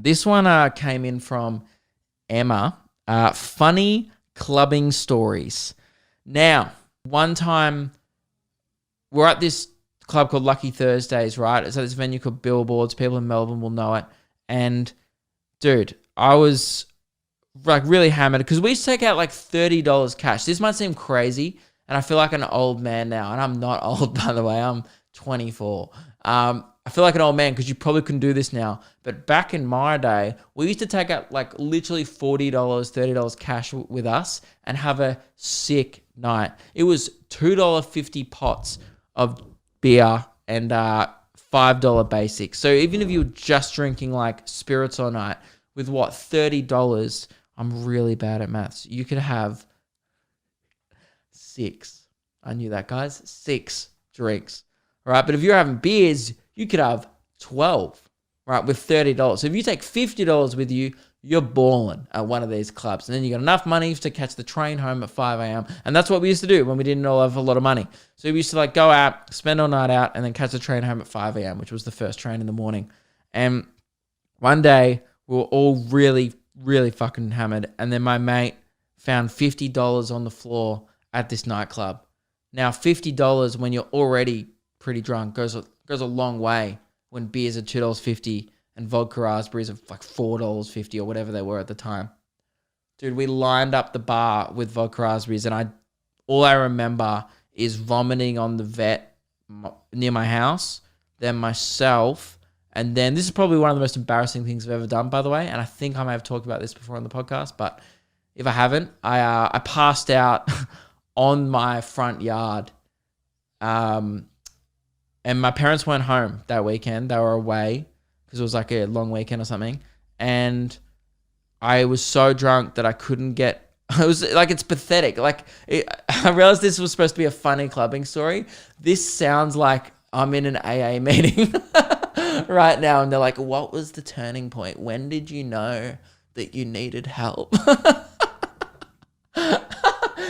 This one came in from Emma. Funny clubbing stories. Now, one time we're at this club called Lucky Thursdays, right? It's at this venue called Billboards. People in Melbourne will know it. And dude, I was like really hammered because we used to take out like $30 cash. This might seem crazy, and I feel like an old man now, and I'm not old, by the way. I'm 24. I feel like an old man because you probably couldn't do this now. But back in my day, we used to take out like literally $40, $30 cash with us and have a sick night. It was $2.50 pots of beer and $5 basics. So even if you were just drinking like spirits all night with what, $30, I'm really bad at maths. You could have 6. I knew that, guys. 6 drinks. All right. But if you're having beers, you could have 12, right, with $30. So if you take $50 with you, you're balling at one of these clubs. And then you got enough money to catch the train home at 5 a.m. And that's what we used to do when we didn't all have a lot of money. So we used to like go out, spend all night out, and then catch the train home at 5 a.m., which was the first train in the morning. And one day we were all really, really fucking hammered. And then my mate found $50 on the floor at this nightclub. Now, $50 when you're already pretty drunk goes a long way when beers are $2.50 and vodka raspberries are like $4.50 or whatever they were at the time. Dude, we lined up the bar with vodka raspberries, and all I remember is vomiting on the vet near my house, then myself, and then this is probably one of the most embarrassing things I've ever done, by the way, and I think I may have talked about this before on the podcast, but if I haven't, I passed out on my front yard. And my parents weren't home that weekend. They were away because it was like a long weekend or something. And I was so drunk that I couldn't get... It was like, it's pathetic. I realized this was supposed to be a funny clubbing story. This sounds like I'm in an AA meeting right now. And they're like, what was the turning point? When did you know that you needed help?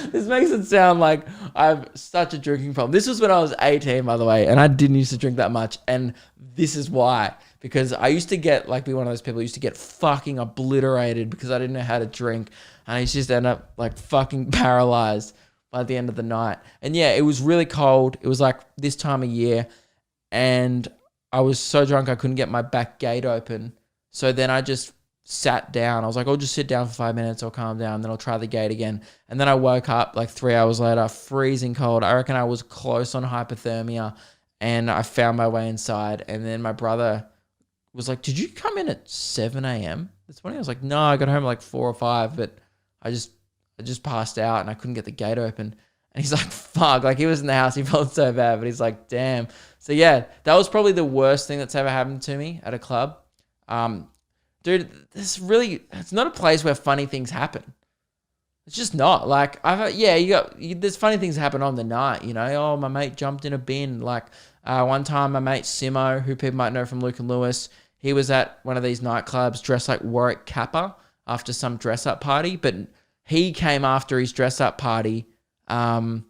This makes it sound like I have such a drinking problem. This was when I was 18, by the way, and I didn't used to drink that much. And this is why. Because I used to get, like, be one of those people who used to get fucking obliterated because I didn't know how to drink. And I used to just end up, like, fucking paralyzed by the end of the night. And yeah, it was really cold. It was, like, this time of year. And I was so drunk I couldn't get my back gate open. So then I just sat down. I was like, I'll just sit down for 5 minutes. I'll calm down. Then I'll try the gate again. And then I woke up like 3 hours later, freezing cold. I reckon I was close on hypothermia, and I found my way inside. And then my brother was like, did you come in at 7 a.m. this morning? I was like, no, I got home at like 4 or 5, but I just passed out and I couldn't get the gate open. And he's like, fuck, like he was in the house. He felt so bad, but he's like, damn. So yeah, that was probably the worst thing that's ever happened to me at a club. Dude, it's not a place where funny things happen. It's just not. Like, there's funny things happen on the night, you know. Oh, my mate jumped in a bin. Like, one time my mate Simo, who people might know from Luke and Lewis, he was at one of these nightclubs dressed like Warwick Kappa after some dress-up party, but he came after his dress-up party. No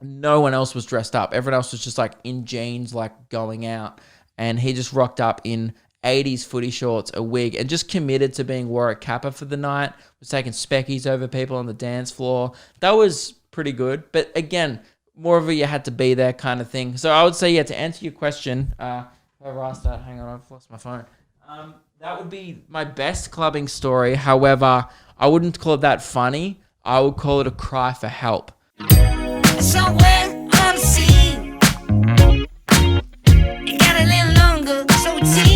one else was dressed up. Everyone else was just like in jeans, like going out, and he just rocked up in 80s footy shorts, a wig, and just committed to being Warwick Kappa for the night. Was taking speckies over people on the dance floor. That was pretty good. But again, more of a you had to be there kind of thing. So I would say, yeah, to answer your question, whoever asked that, hang on, I've lost my phone. That would be my best clubbing story. However, I wouldn't call it that funny. I would call it a cry for help. Somewhere on the sea, you got a little longer, so it's easy.